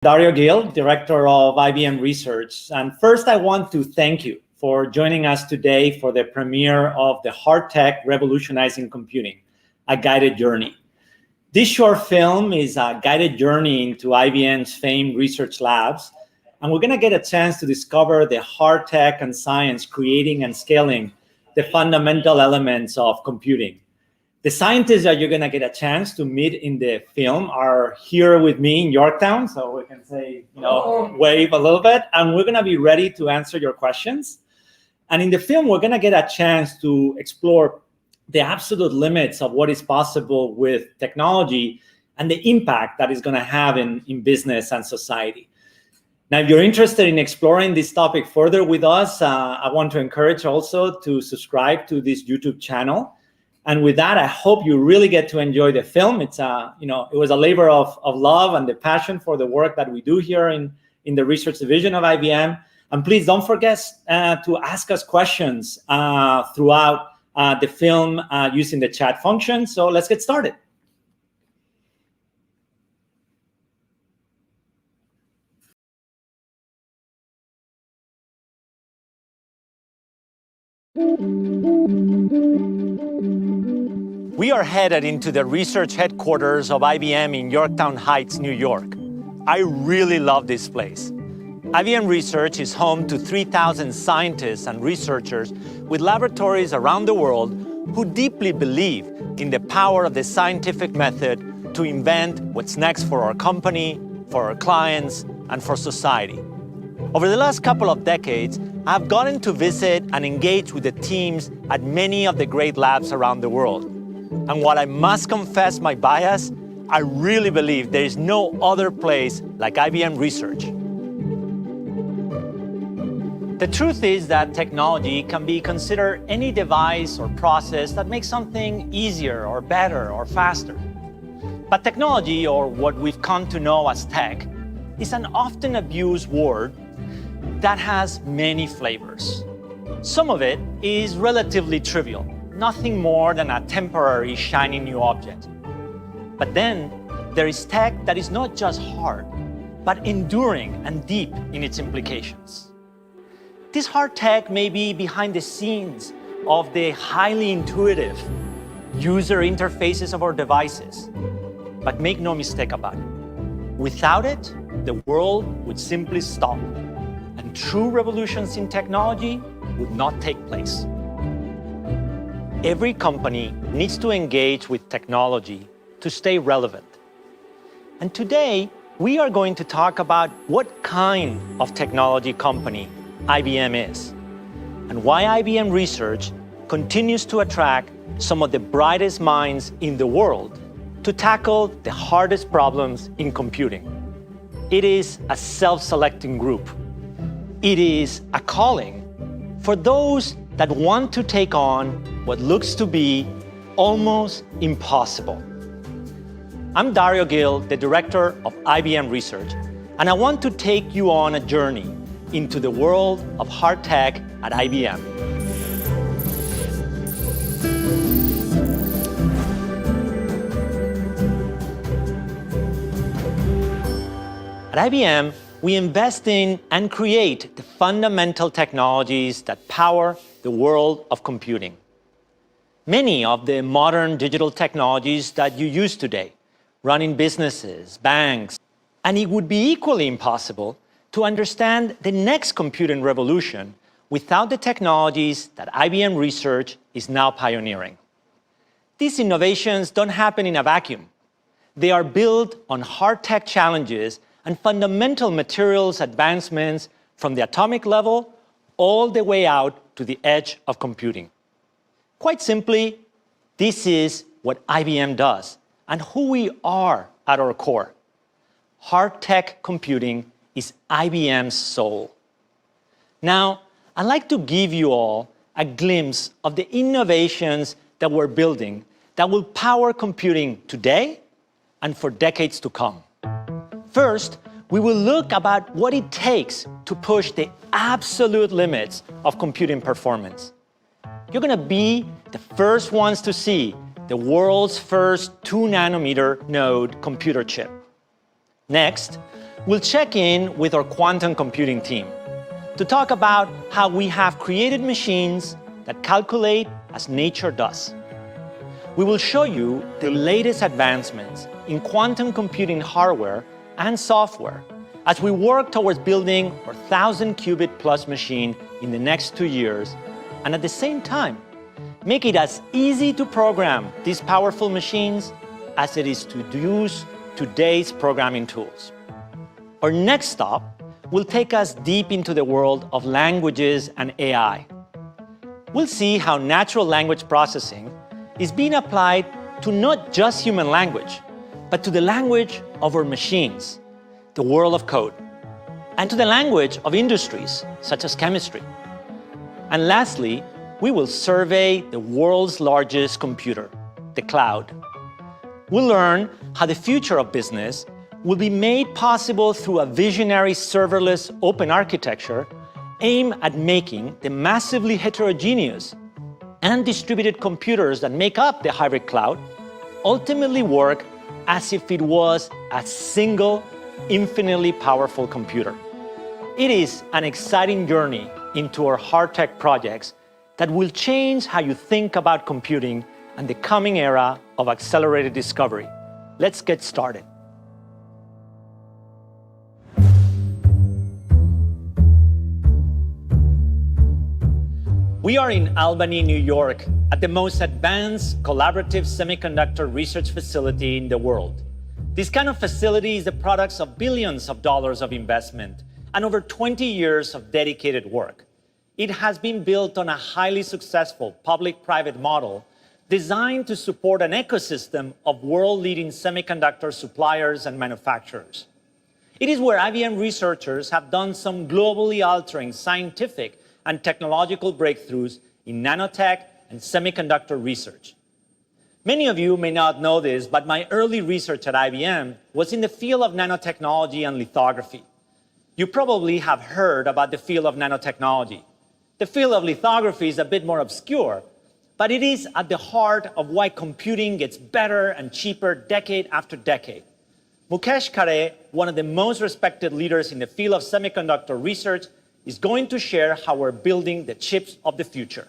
Dario Gil, Director of IBM Research. And first, I want to thank you for joining us today for the premiere of the Hard Tech Revolutionizing Computing, a guided journey. This short film is a guided journey into IBM's famed research labs, and we're going to get a chance to discover the hard tech and science creating and scaling the fundamental elements of computing. The scientists that you're going to get a chance to meet in the film are here with me in Yorktown, so we can say, wave a little bit, and we're going to be ready to answer your questions. And in the film, we're going to get a chance to explore the absolute limits of what is possible with technology and the impact that it's going to have in business and society. Now, if you're interested in exploring this topic further with us, I want to encourage also to subscribe to this YouTube channel. And with that, I hope you really get to enjoy the film. It's it was a labor of love and the passion for the work that we do here in the research division of IBM. And please don't forget to ask us questions throughout the film using the chat function. So let's get started. We are headed into the research headquarters of IBM in Yorktown Heights, New York. I really love this place. IBM Research is home to 3,000 scientists and researchers with laboratories around the world who deeply believe in the power of the scientific method to invent what's next for our company, for our clients, and for society. Over the last couple of decades, I've gotten to visit and engage with the teams at many of the great labs around the world. And while I must confess my bias, I really believe there is no other place like IBM Research. The truth is that technology can be considered any device or process that makes something easier or better or faster. But technology, or what we've come to know as tech, is an often abused word that has many flavors. Some of it is relatively trivial, nothing more than a temporary shiny new object. But then there is tech that is not just hard, but enduring and deep in its implications. This hard tech may be behind the scenes of the highly intuitive user interfaces of our devices. But make no mistake about it, without it, the world would simply stop, and true revolutions in technology would not take place. Every company needs to engage with technology to stay relevant. And today, we are going to talk about what kind of technology company IBM is, and why IBM Research continues to attract some of the brightest minds in the world to tackle the hardest problems in computing. It is a self-selecting group. It is a calling for those that want to take on what looks to be almost impossible. I'm Dario Gil, the director of IBM Research, and I want to take you on a journey into the world of hard tech at IBM. At IBM, we invest in and create the fundamental technologies that power the world of computing. Many of the modern digital technologies that you use today run in businesses, banks, and it would be equally impossible to understand the next computing revolution without the technologies that IBM Research is now pioneering. These innovations don't happen in a vacuum. They are built on hard tech challenges and fundamental materials advancements from the atomic level all the way out to the edge of computing. Quite simply, this is what IBM does and who we are at our core. Hard tech computing is IBM's soul. Now, I'd like to give you all a glimpse of the innovations that we're building that will power computing today and for decades to come. First, we will look about what it takes to push the absolute limits of computing performance. You're going to be the first ones to see the world's first 2 nanometer node computer chip. Next, we'll check in with our quantum computing team to talk about how we have created machines that calculate as nature does. We will show you the latest advancements in quantum computing hardware and software as we work towards building our 1,000-qubit plus machine in the next 2 years, and at the same time, make it as easy to program these powerful machines as it is to use today's programming tools. Our next stop will take us deep into the world of languages and AI. We'll see how natural language processing is being applied to not just human language, but to the language of our machines, the world of code, and to the language of industries, such as chemistry. And lastly, we will survey the world's largest computer, the cloud. We'll learn how the future of business will be made possible through a visionary serverless open architecture aimed at making the massively heterogeneous and distributed computers that make up the hybrid cloud ultimately work as if it was a single, infinitely powerful computer. It is an exciting journey into our hard tech projects that will change how you think about computing and the coming era of accelerated discovery. Let's get started. We are in Albany, New York, at the most advanced collaborative semiconductor research facility in the world. This kind of facility is the product of billions of dollars of investment and over 20 years of dedicated work. It has been built on a highly successful public-private model designed to support an ecosystem of world-leading semiconductor suppliers and manufacturers. It is where IBM researchers have done some globally altering scientific and technological breakthroughs in nanotech and semiconductor research. Many of you may not know this, but my early research at IBM was in the field of nanotechnology and lithography. You probably have heard about the field of nanotechnology. The field of lithography is a bit more obscure, but it is at the heart of why computing gets better and cheaper decade after decade. Mukesh Khare, one of the most respected leaders in the field of semiconductor research, is going to share how we're building the chips of the future.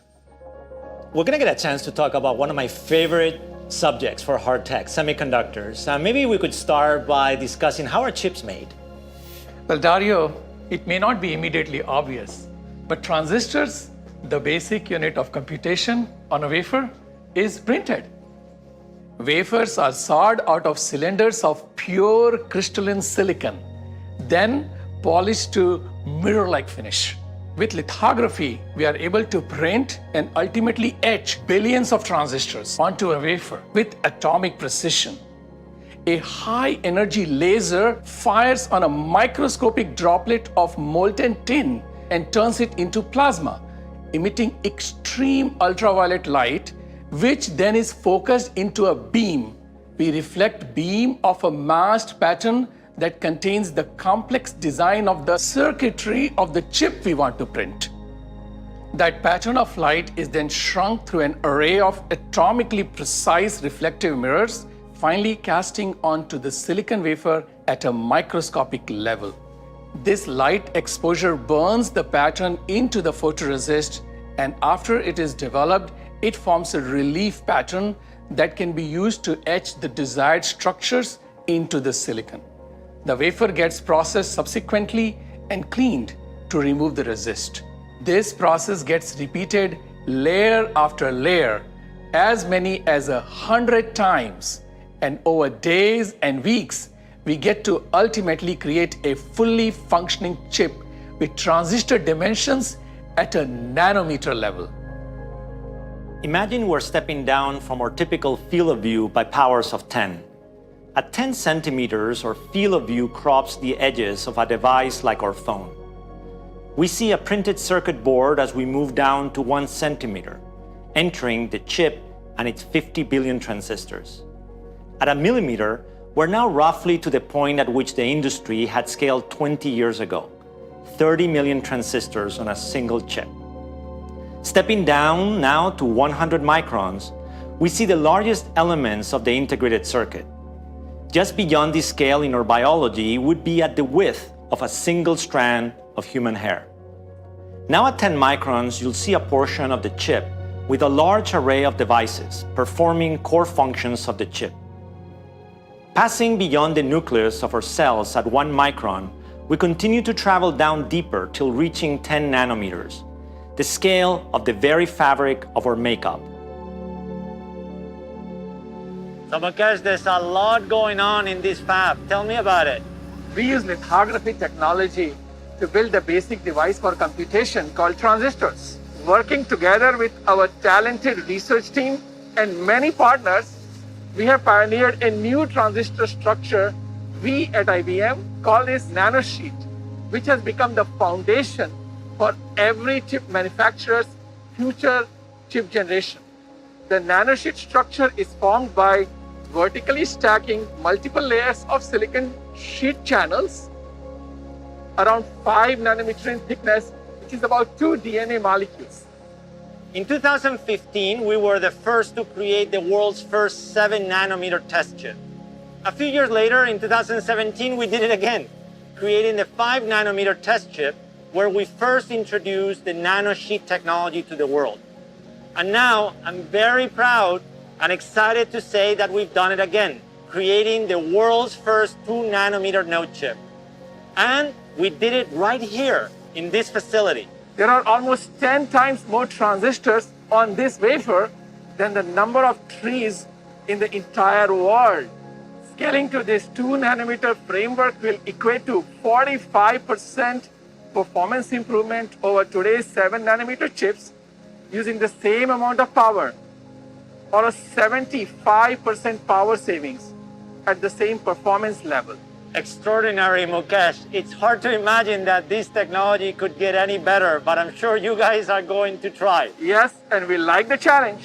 We're going to get a chance to talk about one of my favorite subjects for hard tech, semiconductors. Maybe we could start by discussing how are chips made? Well, Dario, it may not be immediately obvious, but transistors, the basic unit of computation on a wafer, is printed. Wafers are sawed out of cylinders of pure crystalline silicon, then polished to mirror-like finish. With lithography, we are able to print and ultimately etch billions of transistors onto a wafer with atomic precision. A high-energy laser fires on a microscopic droplet of molten tin and turns it into plasma, emitting extreme ultraviolet light, which then is focused into a beam. We reflect beam of a masked pattern that contains the complex design of the circuitry of the chip we want to print. That pattern of light is then shrunk through an array of atomically precise reflective mirrors, finally casting onto the silicon wafer at a microscopic level. This light exposure burns the pattern into the photoresist, and after it is developed, it forms a relief pattern that can be used to etch the desired structures into the silicon. The wafer gets processed subsequently and cleaned to remove the resist. This process gets repeated layer after layer, as many as 100 times, and over days and weeks, we get to ultimately create a fully functioning chip with transistor dimensions at a nanometer level. Imagine we're stepping down from our typical field of view by powers of 10. At 10 centimeters, our field of view crops the edges of a device like our phone. We see a printed circuit board as we move down to 1 centimeter, entering the chip and its 50 billion transistors. At a millimeter, we're now roughly to the point at which the industry had scaled 20 years ago, 30 million transistors on a single chip. Stepping down now to 100 microns, we see the largest elements of the integrated circuit. Just beyond this scale in our biology would be at the width of a single strand of human hair. Now at 10 microns, you'll see a portion of the chip with a large array of devices performing core functions of the chip. Passing beyond the nucleus of our cells at 1 micron, we continue to travel down deeper till reaching 10 nanometers, the scale of the very fabric of our makeup. So Mukesh, there's a lot going on in this fab. Tell me about it. We use lithography technology to build a basic device for computation called transistors. Working together with our talented research team and many partners, we have pioneered a new transistor structure we at IBM call this nanosheet, which has become the foundation for every chip manufacturer's future chip generation. The nanosheet structure is formed by vertically stacking multiple layers of silicon sheet channels around 5 nanometer in thickness, which is about 2 DNA molecules. In 2015, we were the first to create the world's first 7 nanometer test chip. A few years later, in 2017, we did it again, creating the 5 nanometer test chip, where we first introduced the nanosheet technology to the world. And now I'm very proud and excited to say that we've done it again, creating the world's first 2 nanometer node chip. And we did it right here in this facility. There are almost 10 times more transistors on this wafer than the number of trees in the entire world. Scaling to this 2 nanometer framework will equate to 45% performance improvement over today's 7 nanometer chips using the same amount of power, or a 75% power savings at the same performance level. Extraordinary, Mukesh. It's hard to imagine that this technology could get any better, but I'm sure you guys are going to try. Yes, and we like the challenge.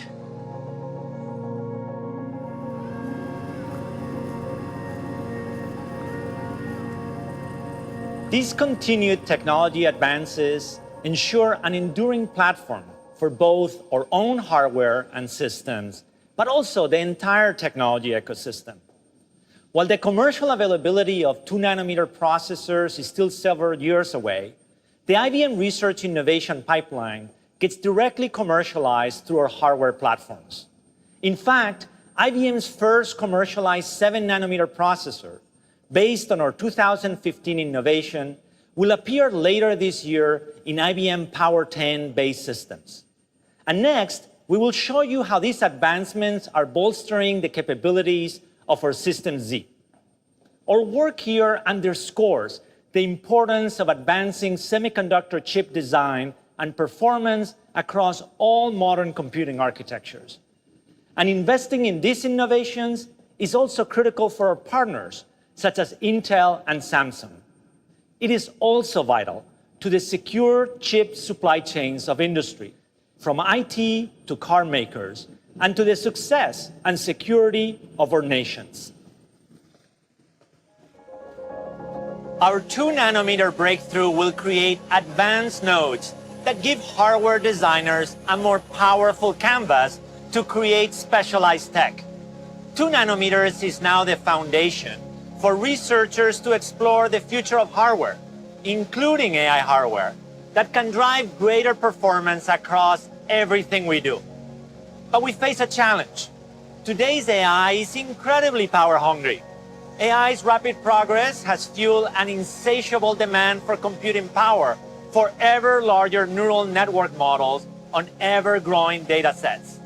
These continued technology advances ensure an enduring platform for both our own hardware and systems, but also the entire technology ecosystem. While the commercial availability of 2 nanometer processors is still several years away, the IBM Research innovation pipeline gets directly commercialized through our hardware platforms. In fact, IBM's first commercialized 7 nanometer processor, based on our 2015 innovation, will appear later this year in IBM Power 10 based systems. And next, we will show you how these advancements are bolstering the capabilities of our System Z. Our work here underscores the importance of advancing semiconductor chip design and performance across all modern computing architectures. And investing in these innovations is also critical for our partners, such as Intel and Samsung. It is also vital to the secure chip supply chains of industry, from IT to car makers, and to the success and security of our nations. Our 2 nanometer breakthrough will create advanced nodes that give hardware designers a more powerful canvas to create specialized tech. 2 nanometers is now the foundation for researchers to explore the future of hardware, including AI hardware, that can drive greater performance across everything we do. But we face a challenge. Today's AI is incredibly power hungry. AI's rapid progress has fueled an insatiable demand for computing power for ever larger neural network models on ever-growing data sets.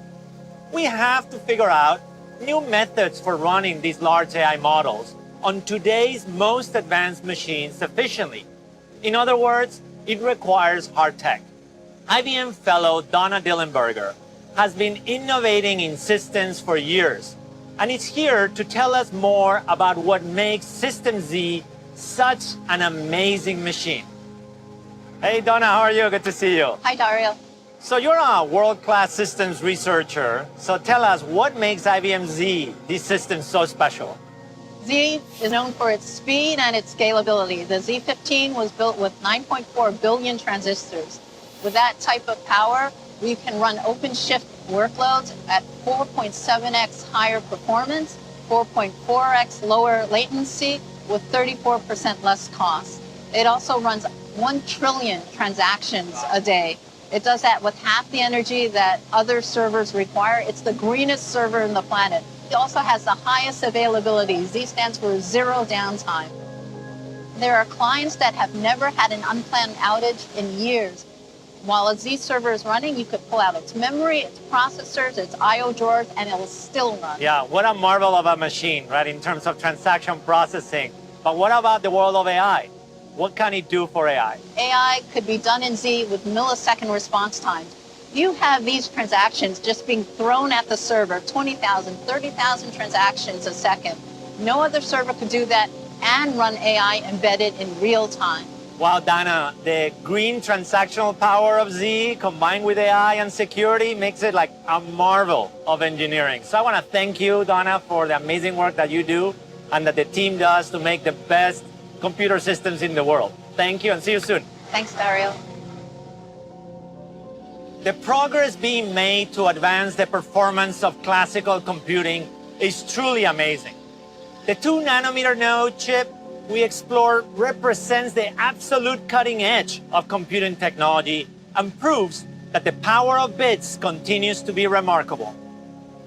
We have to figure out new methods for running these large AI models on today's most advanced machines efficiently. In other words, it requires hard tech. IBM fellow Donna Dillenberger has been innovating in systems for years, and is here to tell us more about what makes System Z such an amazing machine. Hey Donna, how are you? Good to see you. Hi Dario. So you're a world-class systems researcher, so tell us what makes IBM Z, these systems, so special? Z is known for its speed and its scalability. The Z15 was built with 9.4 billion transistors. With that type of power, we can run OpenShift workloads at 4.7x higher performance 4.4x lower latency with 34% less cost. It also runs 1 trillion transactions a day. It does that with half the energy that other servers require. It's the greenest server in the planet. It also has the highest availability. Z stands for zero downtime. There are clients that have never had an unplanned outage in years. While a Z server is running, you could pull out its memory, its processors, its I/O drawers, and it will still run. Yeah, what a marvel of a machine, right, in terms of transaction processing. But what about the world of AI? What can it do for AI? AI could be done in Z with millisecond response times. You have these transactions just being thrown at the server, 20,000, 30,000 transactions a second. No other server could do that and run AI embedded in real time. Wow, Dana, the green transactional power of Z combined with AI and security makes it like a marvel of engineering. So I want to thank you, Dana, for the amazing work that you do and that the team does to make the best computer systems in the world. Thank you and see you soon. Thanks, Dario. The progress being made to advance the performance of classical computing is truly amazing. The 2 nanometer node chip we explore represents the absolute cutting edge of computing technology and proves that the power of bits continues to be remarkable.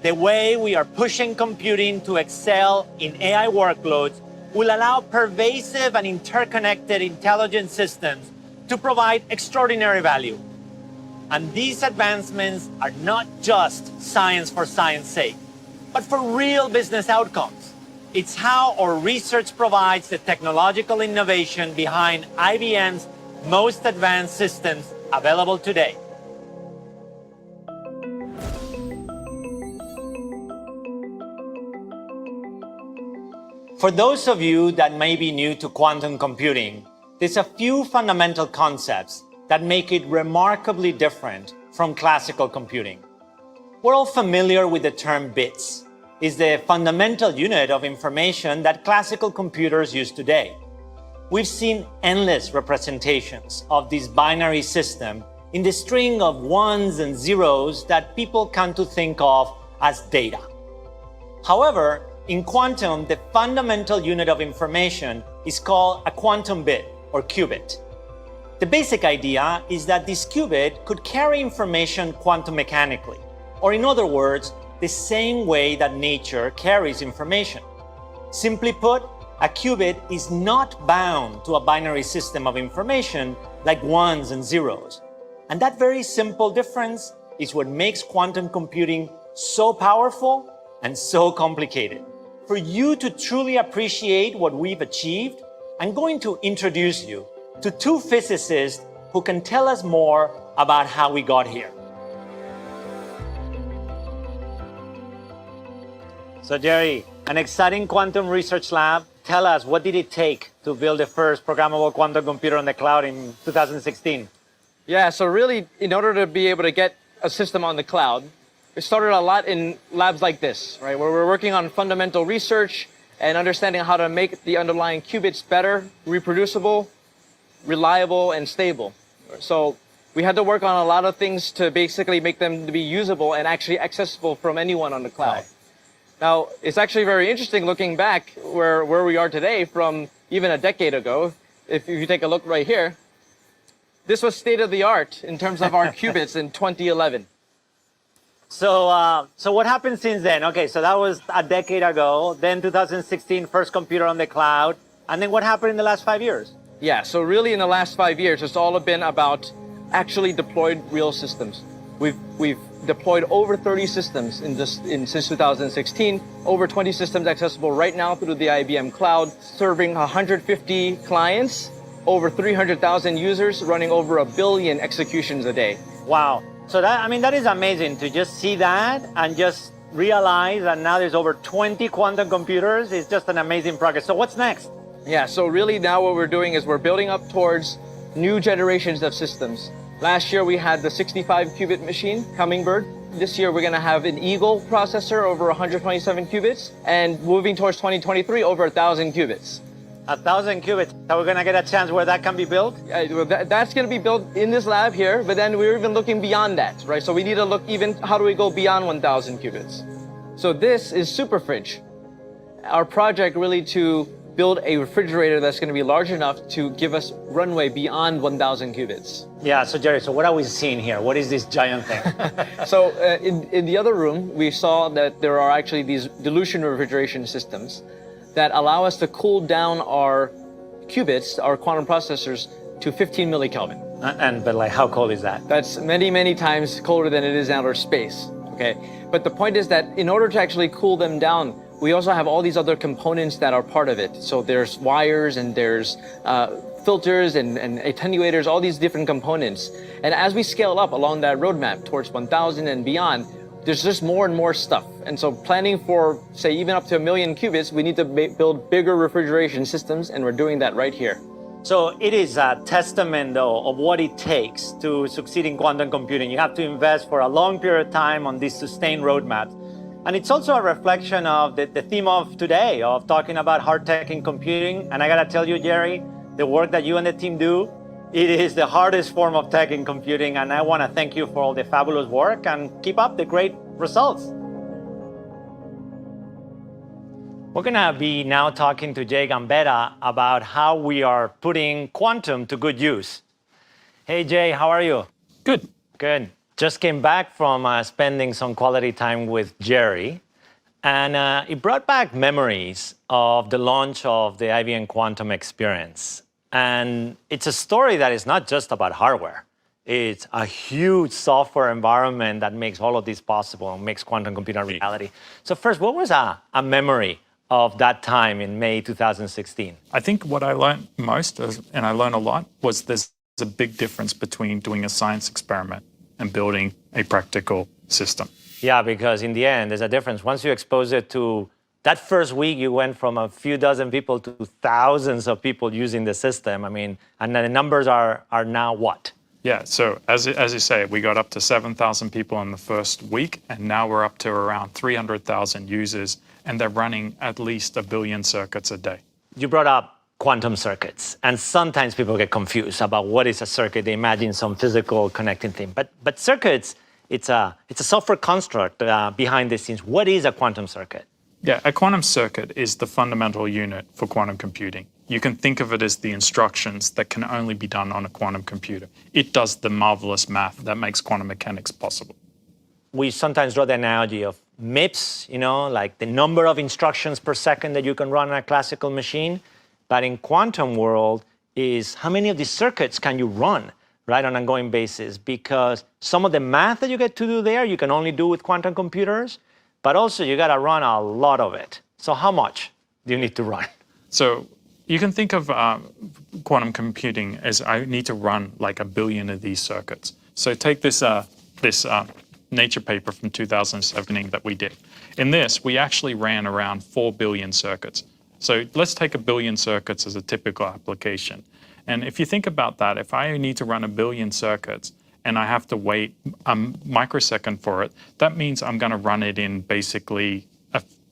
The way we are pushing computing to excel in AI workloads will allow pervasive and interconnected intelligent systems to provide extraordinary value. And these advancements are not just science for science's sake, but for real business outcomes. It's how our research provides the technological innovation behind IBM's most advanced systems available today. For those of you that may be new to quantum computing, there's a few fundamental concepts that make it remarkably different from classical computing. We're all familiar with the term bits. It's the fundamental unit of information that classical computers use today. We've seen endless representations of this binary system in the string of ones and zeros that people come to think of as data. However, in quantum, the fundamental unit of information is called a quantum bit, or qubit. The basic idea is that this qubit could carry information quantum mechanically, or in other words, the same way that nature carries information. Simply put, a qubit is not bound to a binary system of information like ones and zeros. And that very simple difference is what makes quantum computing so powerful and so complicated. For you to truly appreciate what we've achieved, I'm going to introduce you to 2 physicists who can tell us more about how we got here. So Jerry, an exciting quantum research lab. Tell us, what did it take to build the first programmable quantum computer on the cloud in 2016? Yeah, so really, in order to be able to get a system on the cloud, we started a lot in labs like this, right, where we're working on fundamental research and understanding how to make the underlying qubits better, reproducible, reliable, and stable. So we had to work on a lot of things to basically make them to be usable and actually accessible from anyone on the cloud. Right. Now, it's actually very interesting looking back where we are today from even a decade ago. If you take a look right here, this was state of the art in terms of our qubits in 2011. So what happened since then? Okay, so that was a decade ago. Then 2016, first computer on the cloud. And then what happened in the last 5 years? Yeah, so really in the last 5 years, it's all been about actually deployed real systems. We've deployed over 30 systems since 2016, over 20 systems accessible right now through the IBM cloud, serving 150 clients, over 300,000 users, running over 1 billion executions a day. Wow. So that is amazing to just see that and just realize that now there's over 20 quantum computers. It's just an amazing progress. So what's next? Yeah, so really now what we're doing is we're building up towards new generations of systems. Last year we had the 65 qubit machine, Hummingbird. This year we're going to have an Eagle processor over 127 qubits, and moving towards 2023 over 1,000 qubits. 1,000 qubits. So we're going to get a chance where that can be built? That's going to be built in this lab here, but then we're even looking beyond that, right? So we need to look even, how do we go beyond 1,000 qubits? So this is Super Fridge. our project really to build a refrigerator that's going to be large enough to give us runway beyond 1,000 qubits. Yeah, so Jerry, so what are we seeing here? What is this giant thing? So in the other room, we saw that there are actually these dilution refrigeration systems that allow us to cool down our qubits, our quantum processors, to 15 millikelvin. But like, how cold is that? That's many, many times colder than it is in outer space, okay? But the point is that in order to actually cool them down, we also have all these other components that are part of it. So there's wires and there's filters and attenuators, all these different components. And as we scale up along that roadmap towards 1,000 and beyond, there's just more and more stuff. And so planning for, say, even up to 1 million qubits, we need to build bigger refrigeration systems, and we're doing that right here. So it is a testament, though, of what it takes to succeed in quantum computing. You have to invest for a long period of time on these sustained roadmaps. And it's also a reflection of the theme of today, of talking about hard tech in computing. And I gotta tell you, Jerry, the work that you and the team do, it is the hardest form of tech in computing. And I wanna thank you for all the fabulous work and keep up the great results. We're gonna be now talking to Jay Gambetta about how we are putting quantum to good use. Hey, Jay, how are you? Good. Good. Just came back from spending some quality time with Jerry, and it brought back memories of the launch of the IBM Quantum Experience. And it's a story that is not just about hardware. It's a huge software environment that makes all of this possible and makes quantum computing a reality. So first, what was a memory of that time in May 2016? I think what I learned most, and I learned a lot, was there's a big difference between doing a science experiment and building a practical system. Yeah, because in the end, there's a difference. Once you expose it to that first week, you went from a few dozen people to thousands of people using the system. I mean, and the numbers are now what? Yeah, so as you say, we got up to 7,000 people in the first week, and now we're up to around 300,000 users, and they're running at least 1 billion circuits a day. You brought up quantum circuits, and sometimes people get confused about what is a circuit. They imagine some physical connecting thing, but circuits, it's a software construct behind the scenes. What is a quantum circuit? Yeah, a quantum circuit is the fundamental unit for quantum computing. You can think of it as the instructions that can only be done on a quantum computer. It does the marvelous math that makes quantum mechanics possible. We sometimes draw the analogy of MIPS, like the number of instructions per second that you can run on a classical machine. But in quantum world is how many of these circuits can you run, right, on an ongoing basis? Because some of the math that you get to do there, you can only do with quantum computers, but also you got to run a lot of it. So how much do you need to run? So you can think of quantum computing as I need to run like 1 billion of these circuits. So take this Nature paper from 2017 that we did. In this, we actually ran around 4 billion circuits. So let's take 1 billion circuits as a typical application. And if you think about that, if I need to run 1 billion circuits and I have to wait a microsecond for it, that means I'm going to run it in basically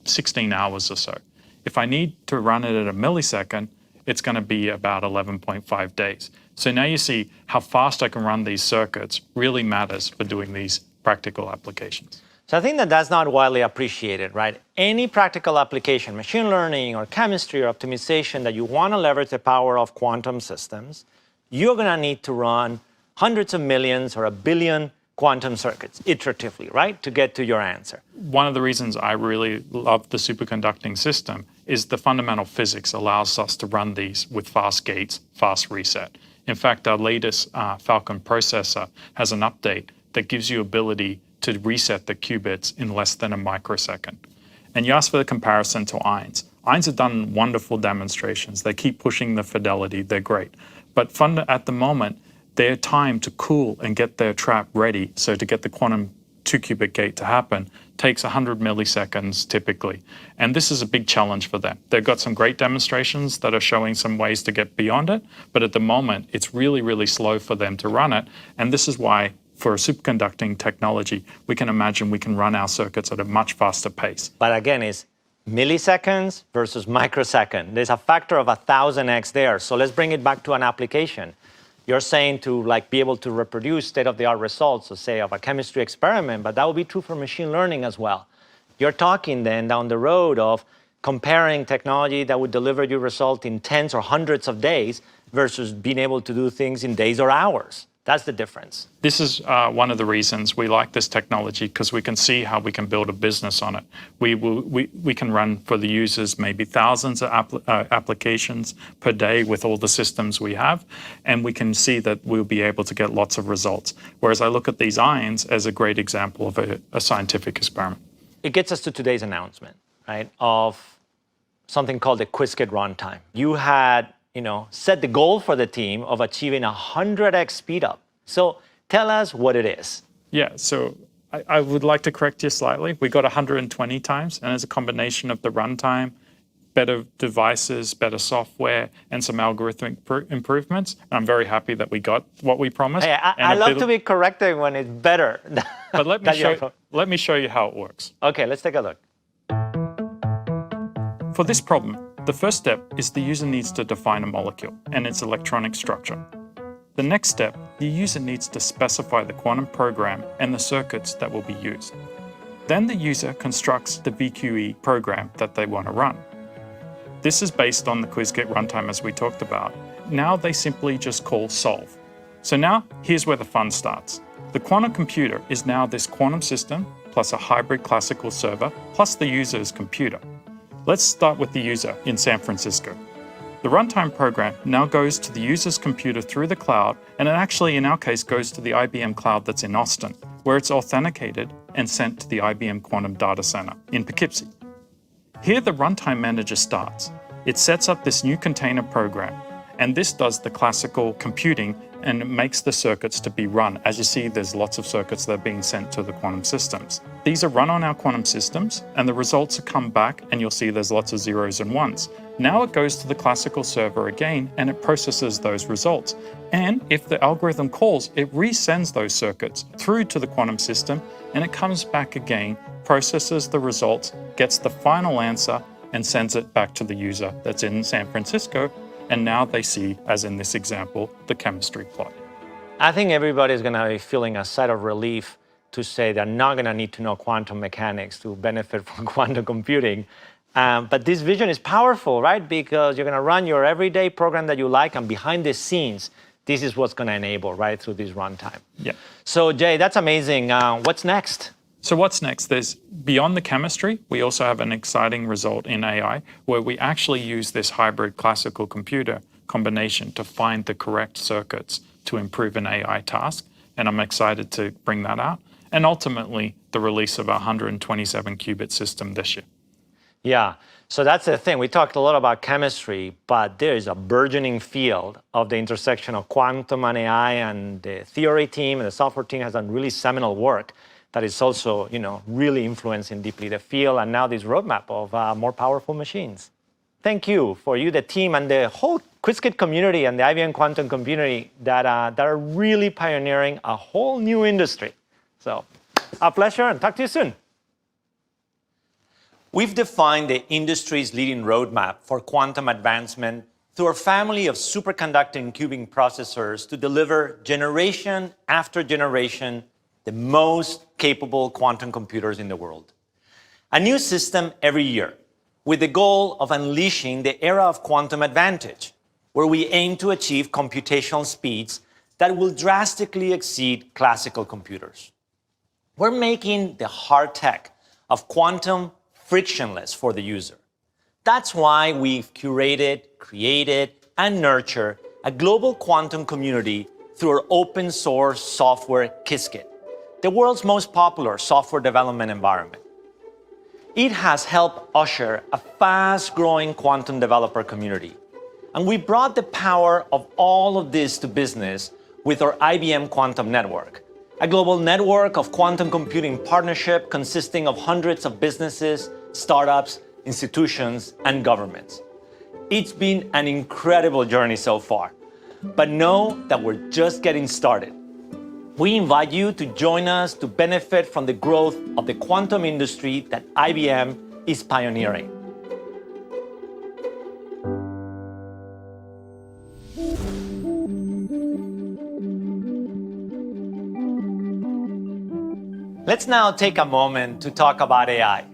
16 hours or so. If I need to run it at a millisecond, it's going to be about 11.5 days. So now you see how fast I can run these circuits really matters for doing these practical applications. So I think that that's not widely appreciated, right? Any practical application, machine learning or chemistry or optimization that you want to leverage the power of quantum systems, you're going to need to run hundreds of millions or 1 billion quantum circuits iteratively, right, to get to your answer. One of the reasons I really love the superconducting system is the fundamental physics allows us to run these with fast gates, fast reset. In fact, our latest Falcon processor has an update that gives you ability to reset the qubits in less than a microsecond. And you asked for the comparison to ions. Ions have done wonderful demonstrations. They keep pushing the fidelity. They're great. But at the moment, their time to cool and get their trap ready, so to get the quantum 2-qubit gate to happen, takes 100 milliseconds typically. And this is a big challenge for them. They've got some great demonstrations that are showing some ways to get beyond it, but at the moment, it's really, really slow for them to run it. And this is why, for a superconducting technology, we can imagine we can run our circuits at a much faster pace. But again, it's milliseconds versus microsecond. There's a factor of 1,000x there. So let's bring it back to an application. You're saying to be able to reproduce state-of-the-art results, so say of a chemistry experiment, but that would be true for machine learning as well. You're talking then down the road of comparing technology that would deliver you result in tens or hundreds of days versus being able to do things in days or hours. That's the difference. This is one of the reasons we like this technology, because we can see how we can build a business on it. We can run for the users maybe thousands of applications per day with all the systems we have, and we can see that we'll be able to get lots of results. Whereas I look at these ions as a great example of a scientific experiment. It gets us to today's announcement, right, of something called the Qiskit runtime. You had set the goal for the team of achieving 100x speed up. So tell us what it is. Yeah, so I would like to correct you slightly. We got 120 times, and it's a combination of the runtime, better devices, better software, and some algorithmic improvements. And I'm very happy that we got what we promised. Hey, I love to be corrected when it's better. But let me show you how it works. Okay, let's take a look. For this problem, the first step is the user needs to define a molecule and its electronic structure. The next step, the user needs to specify the quantum program and the circuits that will be used. Then the user constructs the VQE program that they want to run. This is based on the Qiskit runtime as we talked about. Now they simply just call solve. So now here's where the fun starts. The quantum computer is now this quantum system plus a hybrid classical server plus the user's computer. Let's start with the user in San Francisco. The runtime program now goes to the user's computer through the cloud, and it actually, in our case, goes to the IBM cloud that's in Austin, where it's authenticated and sent to the IBM Quantum Data Center in Poughkeepsie. Here, the runtime manager starts. It sets up this new container program, and this does the classical computing and makes the circuits to be run. As you see, there's lots of circuits that are being sent to the quantum systems. These are run on our quantum systems, and the results come back, and you'll see there's lots of zeros and ones. Now it goes to the classical server again, and it processes those results. And if the algorithm calls, it resends those circuits through to the quantum system, and it comes back again, processes the results, gets the final answer, and sends it back to the user that's in San Francisco. And now they see, as in this example, the chemistry plot. I think everybody's going to be feeling a sigh of relief to say they're not going to need to know quantum mechanics to benefit from quantum computing. But this vision is powerful, right? Because you're going to run your everyday program that you like, and behind the scenes, this is what's going to enable, right, through this runtime. Yeah. So, Jay, that's amazing. What's next? So what's next? There's beyond the chemistry, we also have an exciting result in AI where we actually use this hybrid classical computer combination to find the correct circuits to improve an AI task. And I'm excited to bring that out. And ultimately, the release of our 127 qubit system this year. Yeah, so that's the thing. We talked a lot about chemistry, but there is a burgeoning field of the intersection of quantum and AI, and the theory team and the software team has done really seminal work that is also, really influencing deeply the field, and now this roadmap of more powerful machines. Thank you for you, the team, and the whole Qiskit community and the IBM quantum community that are really pioneering a whole new industry. So, a pleasure, and talk to you soon. We've defined the industry's leading roadmap for quantum advancement through our family of superconducting qubit processors to deliver generation after generation the most capable quantum computers in the world. A new system every year, with the goal of unleashing the era of quantum advantage, where we aim to achieve computational speeds that will drastically exceed classical computers. We're making the hard tech of quantum frictionless for the user. That's why we've curated, created, and nurtured a global quantum community through our open source software Qiskit, the world's most popular software development environment. It has helped usher a fast-growing quantum developer community. And we brought the power of all of this to business with our IBM Quantum Network, a global network of quantum computing partnership consisting of hundreds of businesses, startups, institutions, and governments. It's been an incredible journey so far, but know that we're just getting started. We invite you to join us to benefit from the growth of the quantum industry that IBM is pioneering. Let's now take a moment to talk about AI.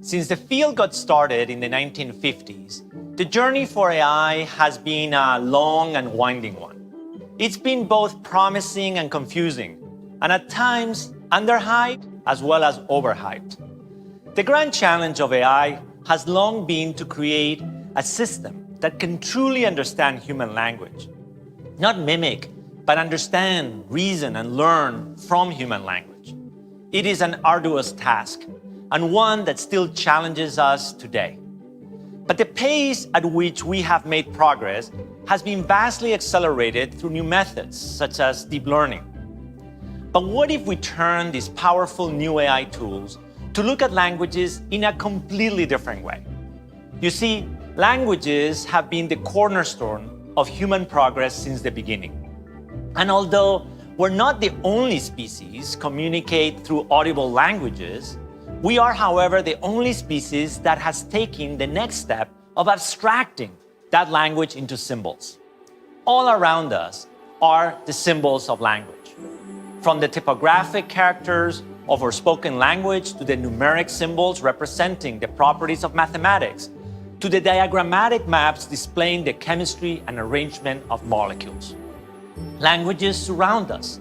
Since the field got started in the 1950s, the journey for AI has been a long and winding one. It's been both promising and confusing, and at times underhyped as well as overhyped. The grand challenge of AI has long been to create a system that can truly understand human language. Not mimic, but understand, reason, and learn from human language. It is an arduous task, and one that still challenges us today. But the pace at which we have made progress has been vastly accelerated through new methods, such as deep learning. But what if we turn these powerful new AI tools to look at languages in a completely different way? You see, languages have been the cornerstone of human progress since the beginning. And although we're not the only species communicate through audible languages, we are, however, the only species that has taken the next step of abstracting that language into symbols. All around us are the symbols of language. From the typographic characters of our spoken language to the numeric symbols representing the properties of mathematics, to the diagrammatic maps displaying the chemistry and arrangement of molecules. Languages surround us.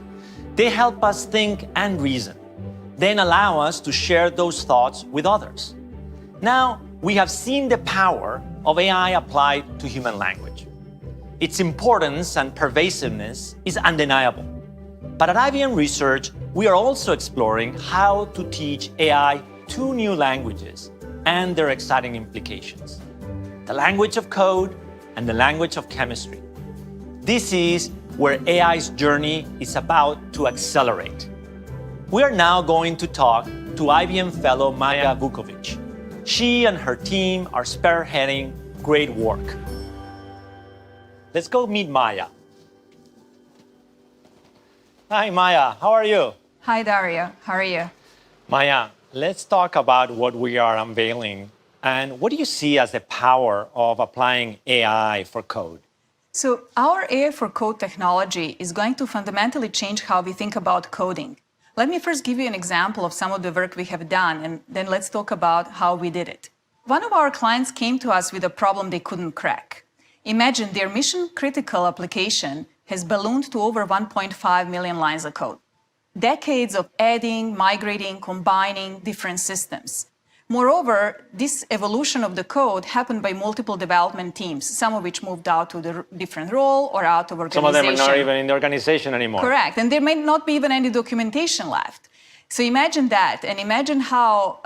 They help us think and reason, then allow us to share those thoughts with others. Now, we have seen the power of AI applied to human language. Its importance and pervasiveness is undeniable. But at IBM Research, we are also exploring how to teach AI two new languages and their exciting implications: the language of code and the language of chemistry. This is where AI's journey is about to accelerate. We are now going to talk to IBM fellow Maya Vukovic. She and her team are spearheading great work. Let's go meet Maya. Hi, Maya. How are you? Hi, Dario. How are you? Maya, let's talk about what we are unveiling. And what do you see as the power of applying AI for code? So our AI for code technology is going to fundamentally change how we think about coding. Let me first give you an example of some of the work we have done, and then let's talk about how we did it. One of our clients came to us with a problem they couldn't crack. Imagine their mission-critical application has ballooned to over 1.5 million lines of code. Decades of adding, migrating, combining different systems. Moreover, this evolution of the code happened by multiple development teams, some of which moved out to the different role or out of organization. Some of them are not even in the organization anymore. Correct, and there may not be even any documentation left. So imagine that, and imagine how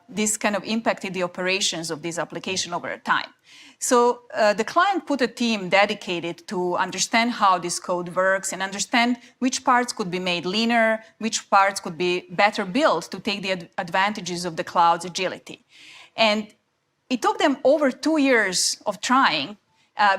this kind of impacted the operations of this application over time. So the client put a team dedicated to understand how this code works and understand which parts could be made leaner, which parts could be better built to take the advantages of the cloud's agility. And it took them over 2 years of trying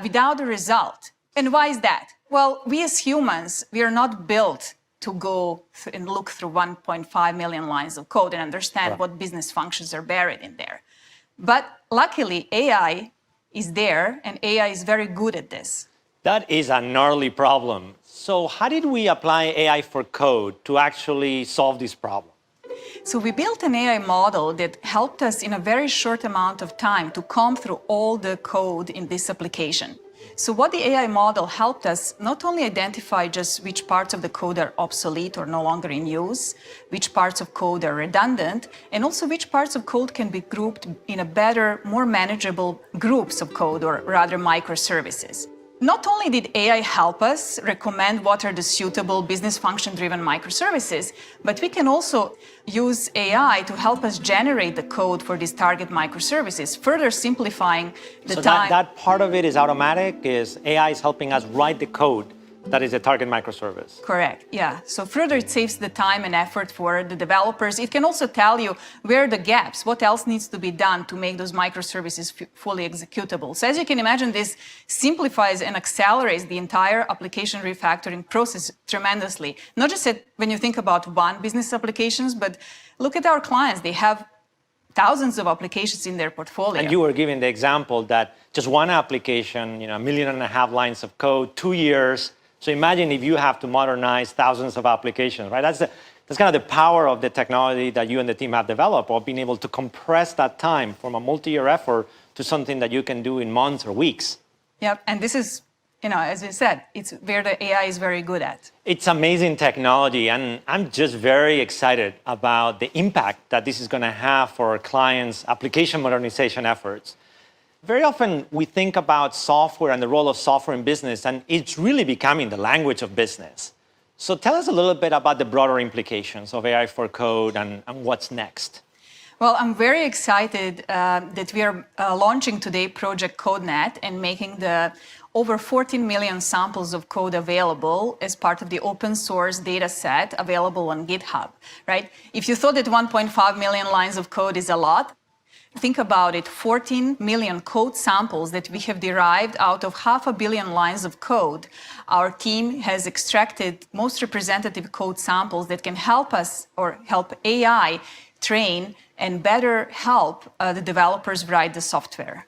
without a result. And why is that? Well, we as humans, we are not built to go and look through 1.5 million lines of code and understand what business functions are buried in there. But luckily, AI is there, and AI is very good at this. That is a gnarly problem. So how did we apply AI for code to actually solve this problem? So we built an AI model that helped us in a very short amount of time to comb through all the code in this application. So what the AI model helped us not only identify just which parts of the code are obsolete or no longer in use, which parts of code are redundant, and also which parts of code can be grouped in a better, more manageable groups of code, or rather microservices. Not only did AI help us recommend what are the suitable business function-driven microservices, but we can also use AI to help us generate the code for these target microservices, further simplifying the time. So that part of it is automatic, is AI is helping us write the code that is a target microservice. Correct, yeah. So further it saves the time and effort for the developers. It can also tell you where are the gaps, what else needs to be done to make those microservices fully executable. So as you can imagine, this simplifies and accelerates the entire application refactoring process tremendously. Not just when you think about one business applications, but look at our clients. They have thousands of applications in their portfolio. And you were giving the example that just one application, 1.5 million lines of code, 2 years. So imagine if you have to modernize thousands of applications, right? That's kind of the power of the technology that you and the team have developed, of being able to compress that time from a multi-year effort to something that you can do in months or weeks. Yep, and this is, as you said, it's where the AI is very good at. It's amazing technology, and I'm just very excited about the impact that this is going to have for our clients' application modernization efforts. Very often we think about software and the role of software in business, and it's really becoming the language of business. So tell us a little bit about the broader implications of AI for code and what's next. Well, I'm very excited that we are launching today Project CodeNet and making the over 14 million samples of code available as part of the open source data set available on GitHub, right? If you thought that 1.5 million lines of code is a lot, think about it, 14 million code samples that we have derived out of 500 million lines of code. Our team has extracted most representative code samples that can help us or help AI train and better help the developers write the software.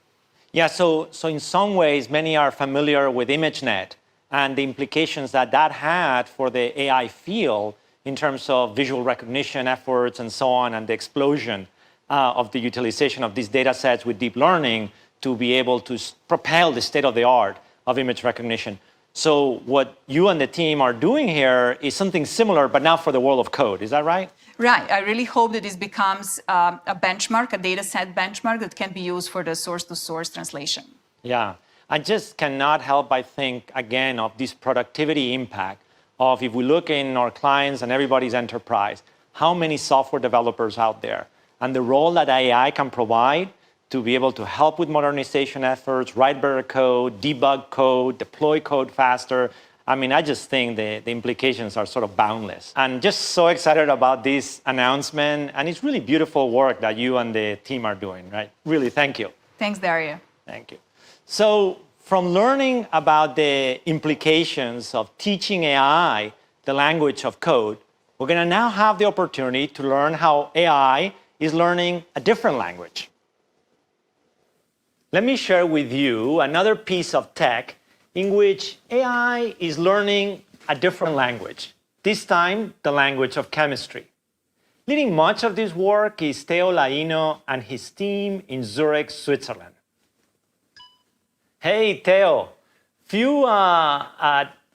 Yeah, so in some ways, many are familiar with ImageNet and the implications that that had for the AI field in terms of visual recognition efforts and so on, and the explosion of the utilization of these data sets with deep learning to be able to propel the state of the art of image recognition. So what you and the team are doing here is something similar, but now for the world of code. Is that right? Right. I really hope that this becomes a benchmark, a data set benchmark that can be used for the source-to-source translation. Yeah. I just cannot help but think, again, of this productivity impact of, if we look in our clients and everybody's enterprise, how many software developers out there, and the role that AI can provide to be able to help with modernization efforts, write better code, debug code, deploy code faster. I mean, I just think the implications are sort of boundless. And just so excited about this announcement. And it's really beautiful work that you and the team are doing, right? Really, thank you. Thanks, Dario. Thank you. So from learning about the implications of teaching AI the language of code, we're going to now have the opportunity to learn how AI is learning a different language. Let me share with you another piece of tech in which AI is learning a different language, this time the language of chemistry. Leading much of this work is Teo Laino and his team in Zurich, Switzerland. Hey, Teo, few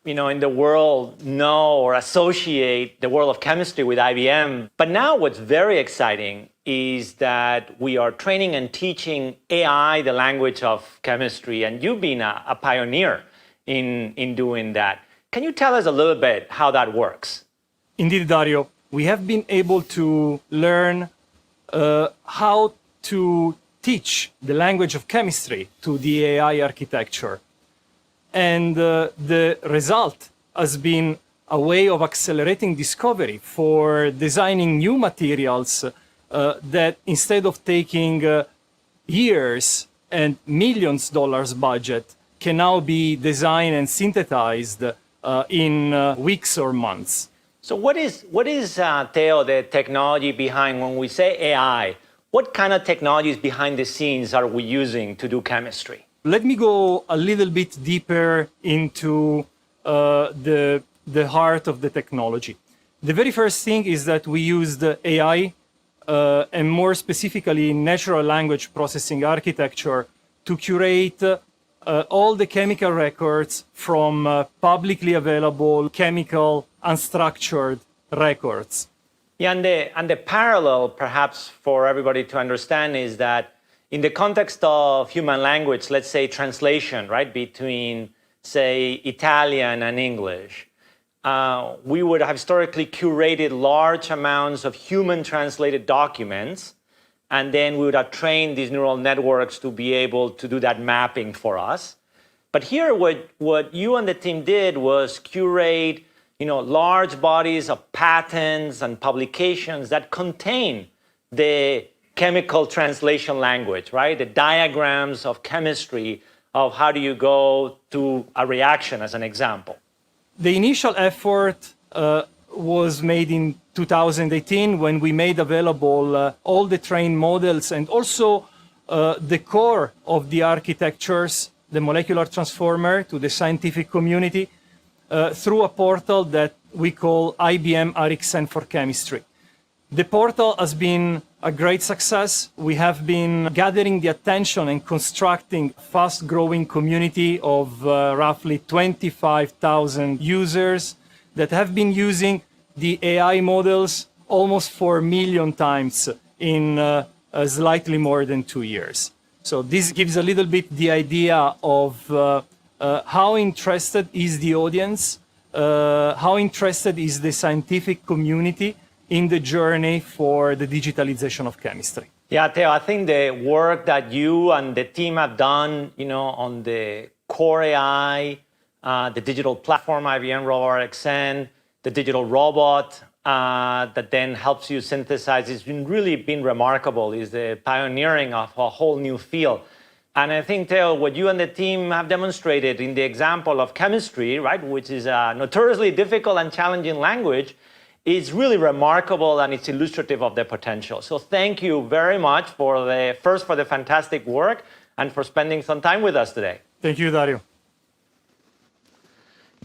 in the world know or associate the world of chemistry with IBM. But now what's very exciting is that we are training and teaching AI the language of chemistry, and you've been a pioneer in doing that. Can you tell us a little bit how that works? Indeed, Dario. We have been able to learn how to teach the language of chemistry to the AI architecture. And the result has been a way of accelerating discovery for designing new materials that, instead of taking years and millions of dollars budget, can now be designed and synthesized in weeks or months. So what is Teo, the technology behind, when we say AI, what kind of technologies behind the scenes are we using to do chemistry? Let me go a little bit deeper into the heart of the technology. The very first thing is that we used AI, and more specifically natural language processing architecture, to curate all the chemical records from publicly available chemical unstructured records. Yeah, and the parallel, perhaps for everybody to understand, is that in the context of human language, let's say translation, right, between, say, Italian and English, we would have historically curated large amounts of human translated documents, and then we would have trained these neural networks to be able to do that mapping for us. But here, what you and the team did was curate, large bodies of patents and publications that contain the chemical translation language, right? The diagrams of chemistry of how do you go to a reaction, as an example. The initial effort was made in 2018 when we made available all the trained models and also the core of the architectures, the molecular transformer, to the scientific community through a portal that we call IBM RxN for Chemistry. The portal has been a great success. We have been gathering the attention and constructing a fast-growing community of roughly 25,000 users that have been using the AI models almost 4 million times in slightly more than 2 years. So this gives a little bit the idea of how interested is the audience, how interested is the scientific community in the journey for the digitalization of chemistry. Yeah, Theo, I think the work that you and the team have done, on the core AI, the digital platform, IBM RXN, the digital robot that then helps you synthesize, it's really been remarkable. It's the pioneering of a whole new field. And I think, Theo, what you and the team have demonstrated in the example of chemistry, right, which is a notoriously difficult and challenging language, is really remarkable, and it's illustrative of the potential. So thank you very much for the fantastic work and for spending some time with us today. Thank you, Dario.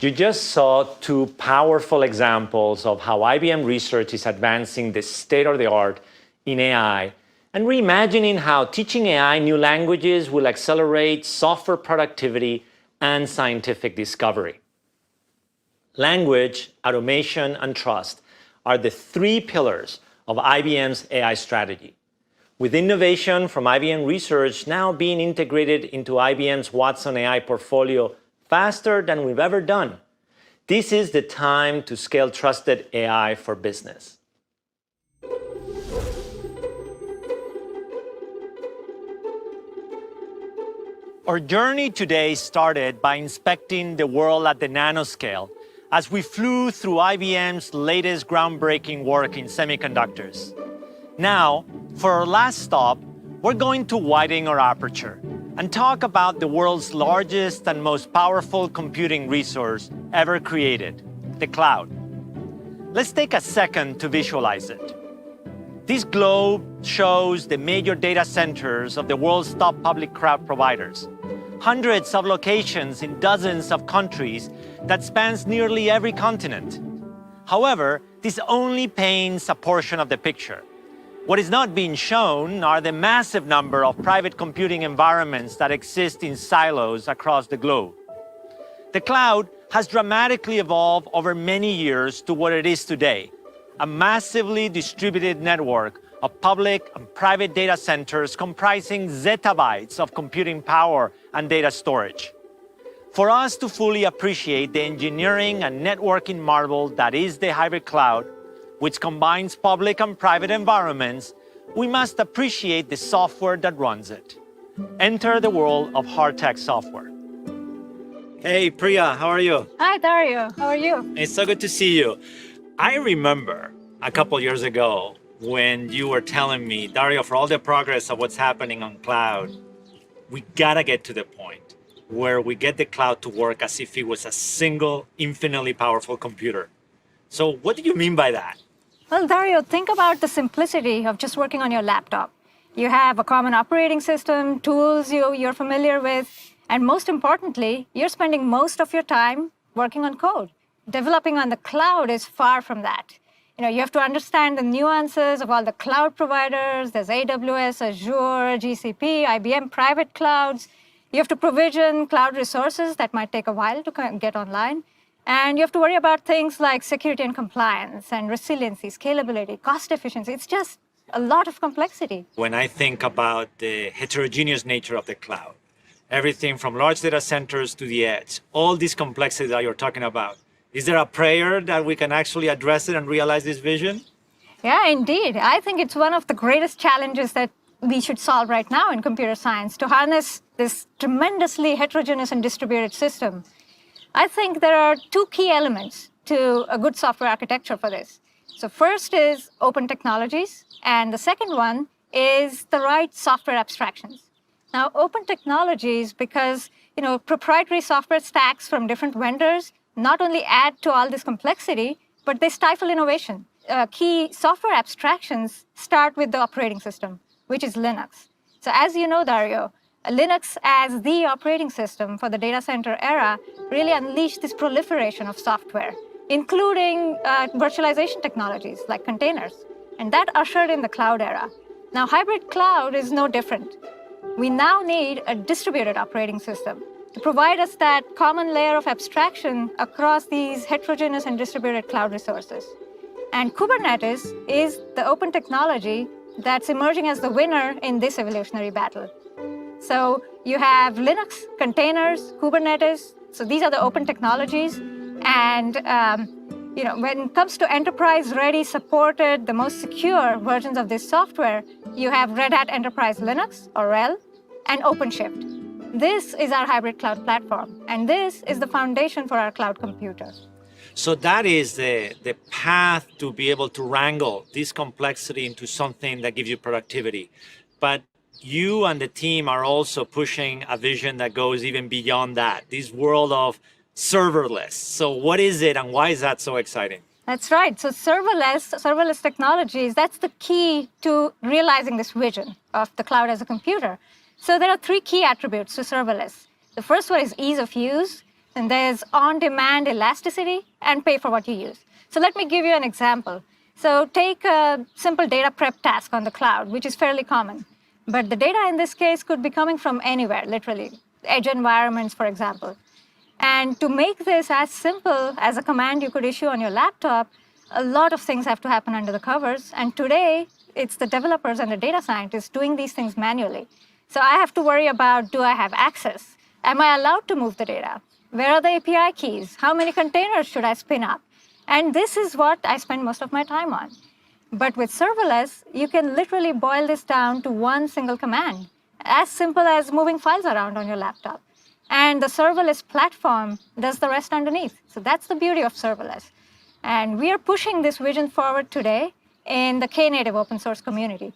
You just saw two powerful examples of how IBM Research is advancing the state-of-the-art in AI and reimagining how teaching AI new languages will accelerate software productivity and scientific discovery. Language, automation, and trust are the three pillars of IBM's AI strategy, with innovation from IBM Research now being integrated into IBM's Watson AI portfolio faster than we've ever done. This is the time to scale trusted AI for business. Our journey today started by inspecting the world at the nanoscale as we flew through IBM's latest groundbreaking work in semiconductors. Now, for our last stop, we're going to widen our aperture and talk about the world's largest and most powerful computing resource ever created, the cloud. Let's take a second to visualize it. This globe shows the major data centers of the world's top public cloud providers. Hundreds of locations in dozens of countries that spans nearly every continent. However, this only paints a portion of the picture. What is not being shown are the massive number of private computing environments that exist in silos across the globe. The cloud has dramatically evolved over many years to what it is today, a massively distributed network of public and private data centers comprising zettabytes of computing power and data storage. For us to fully appreciate the engineering and networking marvel that is the hybrid cloud, which combines public and private environments, we must appreciate the software that runs it. Enter the world of hard tech software. Hey, Priya, how are you? Hi, Dario. How are you? It's so good to see you. I remember a couple years ago when you were telling me, Dario, for all the progress of what's happening on cloud, we gotta get to the point where we get the cloud to work as if it was a single, infinitely powerful computer. So what do you mean by that? Well, Dario, think about the simplicity of just working on your laptop. You have a common operating system, tools you're familiar with, and most importantly, you're spending most of your time working on code. Developing on the cloud is far from that. You have to understand the nuances of all the cloud providers. There's AWS, Azure, GCP, IBM private clouds. You have to provision cloud resources that might take a while to get online. And you have to worry about things like security and compliance and resiliency, scalability, cost efficiency. It's just a lot of complexity. When I think about the heterogeneous nature of the cloud, everything from large data centers to the edge, all this complexity that you're talking about, is there a prayer that we can actually address it and realize this vision? Yeah, indeed. I think it's one of the greatest challenges that we should solve right now in computer science, to harness this tremendously heterogeneous and distributed system. I think there are two key elements to a good software architecture for this. So first is open technologies, and the second one is the right software abstractions. Now, open technologies, because proprietary software stacks from different vendors not only add to all this complexity, but they stifle innovation. Key software abstractions start with the operating system, which is Linux. So as you know, Dario, Linux as the operating system for the data center era really unleashed this proliferation of software. including virtualization technologies like containers. And that ushered in the cloud era. Now, hybrid cloud is no different. We now need a distributed operating system to provide us that common layer of abstraction across these heterogeneous and distributed cloud resources. And Kubernetes is the open technology that's emerging as the winner in this evolutionary battle. So you have Linux, containers, Kubernetes. So these are the open technologies. And when it comes to enterprise-ready, supported, the most secure versions of this software, you have Red Hat Enterprise Linux, or RHEL, and OpenShift. This is our hybrid cloud platform, and this is the foundation for our cloud computer. So that is the path to be able to wrangle this complexity into something that gives you productivity. But you and the team are also pushing a vision that goes even beyond that, this world of serverless. So what is it and why is that so exciting? That's right. So serverless technologies, that's the key to realizing this vision of the cloud as a computer. So there are three key attributes to serverless. The first one is ease of use, and there's on-demand elasticity and pay for what you use. So let me give you an example. So take a simple data prep task on the cloud, which is fairly common. But the data in this case could be coming from anywhere, literally, edge environments, for example. And to make this as simple as a command you could issue on your laptop, a lot of things have to happen under the covers. And today, it's the developers and the data scientists doing these things manually. So I have to worry about, do I have access? Am I allowed to move the data? Where are the API keys? How many containers should I spin up? And this is what I spend most of my time on. But with serverless, you can literally boil this down to one single command, as simple as moving files around on your laptop. And the serverless platform does the rest underneath. So that's the beauty of serverless. And we are pushing this vision forward today in the Knative open source community.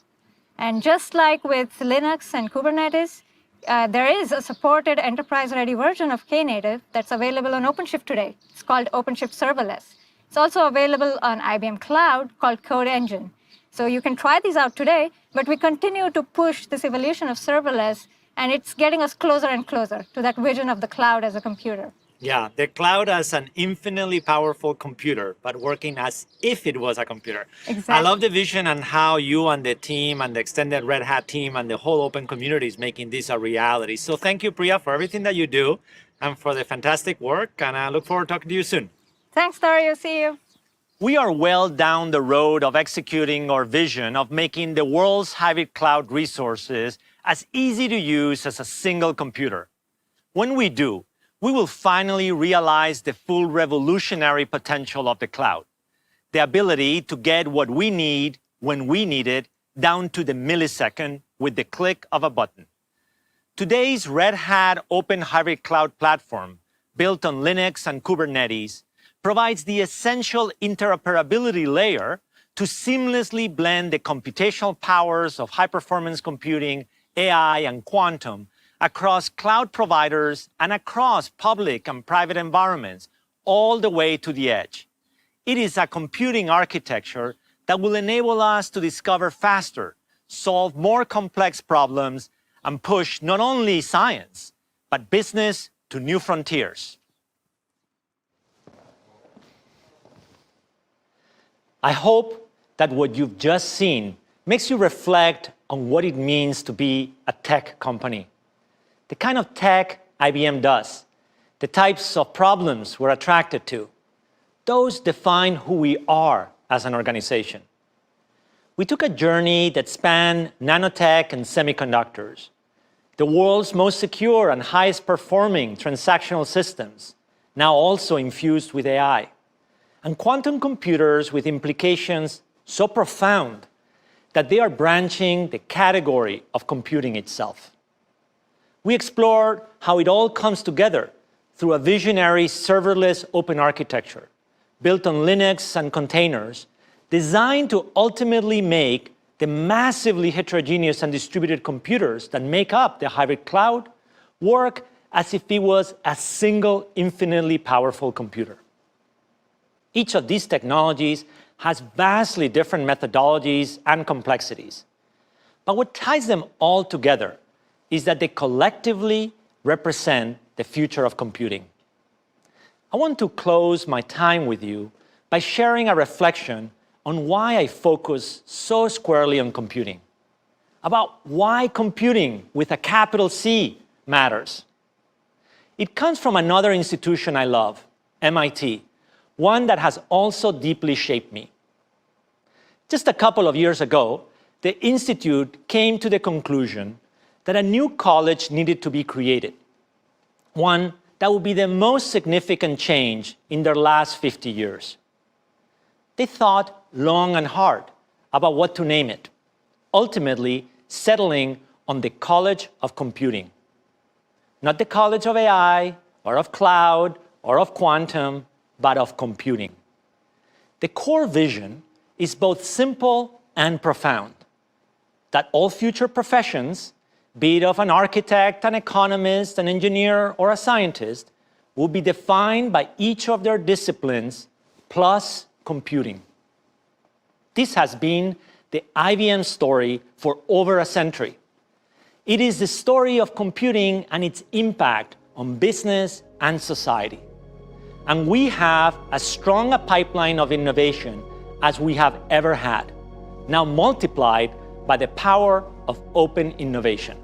And just like with Linux and Kubernetes, there is a supported enterprise-ready version of Knative that's available on OpenShift today. It's called OpenShift Serverless. It's also available on IBM Cloud called Code Engine. So you can try these out today, but we continue to push this evolution of serverless, and it's getting us closer and closer to that vision of the cloud as a computer. Yeah, the cloud as an infinitely powerful computer, but working as if it was a computer. Exactly. I love the vision and how you and the team and the extended Red Hat team and the whole open community is making this a reality. So thank you, Priya, for everything that you do and for the fantastic work. And I look forward to talking to you soon. Thanks, Dario. See you. We are well down the road of executing our vision of making the world's hybrid cloud resources as easy to use as a single computer. When we do, we will finally realize the full revolutionary potential of the cloud, the ability to get what we need when we need it down to the millisecond with the click of a button. Today's Red Hat Open Hybrid Cloud Platform, built on Linux and Kubernetes, provides the essential interoperability layer to seamlessly blend the computational powers of high-performance computing, AI, and quantum across cloud providers and across public and private environments, all the way to the edge. It is a computing architecture that will enable us to discover faster, solve more complex problems, and push not only science, but business to new frontiers. I hope that what you've just seen makes you reflect on what it means to be a tech company. The kind of tech IBM does, the types of problems we're attracted to, those define who we are as an organization. We took a journey that spanned nanotech and semiconductors, the world's most secure and highest performing transactional systems, now also infused with AI, and quantum computers with implications so profound that they are branching the category of computing itself. We explored how it all comes together through a visionary serverless open architecture built on Linux and containers, designed to ultimately make the massively heterogeneous and distributed computers that make up the hybrid cloud work as if it was a single infinitely powerful computer. Each of these technologies has vastly different methodologies and complexities. But what ties them all together is that they collectively represent the future of computing. I want to close my time with you by sharing a reflection on why I focus so squarely on computing, about why computing with a capital C matters. It comes from another institution I love, MIT, one that has also deeply shaped me. Just a couple of years ago, the institute came to the conclusion that a new college needed to be created, one that would be the most significant change in their last 50 years. They thought long and hard about what to name it, ultimately settling on the College of Computing. Not the College of AI, or of Cloud, or of Quantum, but of computing. The core vision is both simple and profound, that all future professions, be it of an architect, an economist, an engineer, or a scientist, will be defined by each of their disciplines plus computing. This has been the IBM story for over a century. It is the story of computing and its impact on business and society. And we have as strong a pipeline of innovation as we have ever had, now multiplied by the power of open innovation.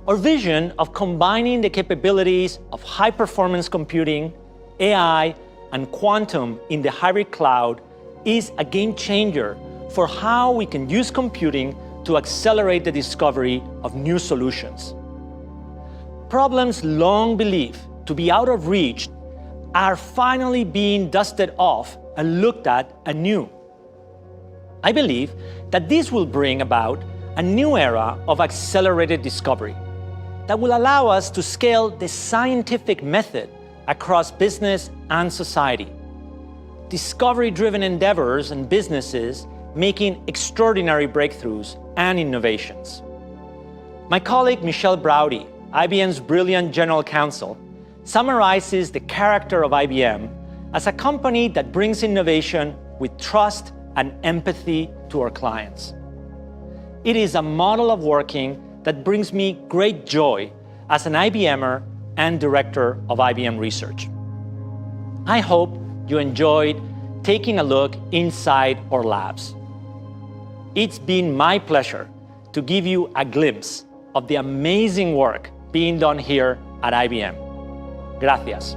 Our vision of combining the capabilities of high-performance computing, AI, and quantum in the hybrid cloud is a game changer for how we can use computing to accelerate the discovery of new solutions. Problems long believed to be out of reach are finally being dusted off and looked at anew. I believe that this will bring about a new era of accelerated discovery that will allow us to scale the scientific method across business and society. Discovery-driven endeavors and businesses making extraordinary breakthroughs and innovations. My colleague Michelle Braudy, IBM's brilliant general counsel, summarizes the character of IBM as a company that brings innovation with trust and empathy to our clients. It is a model of working that brings me great joy as an IBMer and director of IBM Research. I hope you enjoyed taking a look inside our labs. It's been my pleasure to give you a glimpse of the amazing work being done here at IBM. Gracias.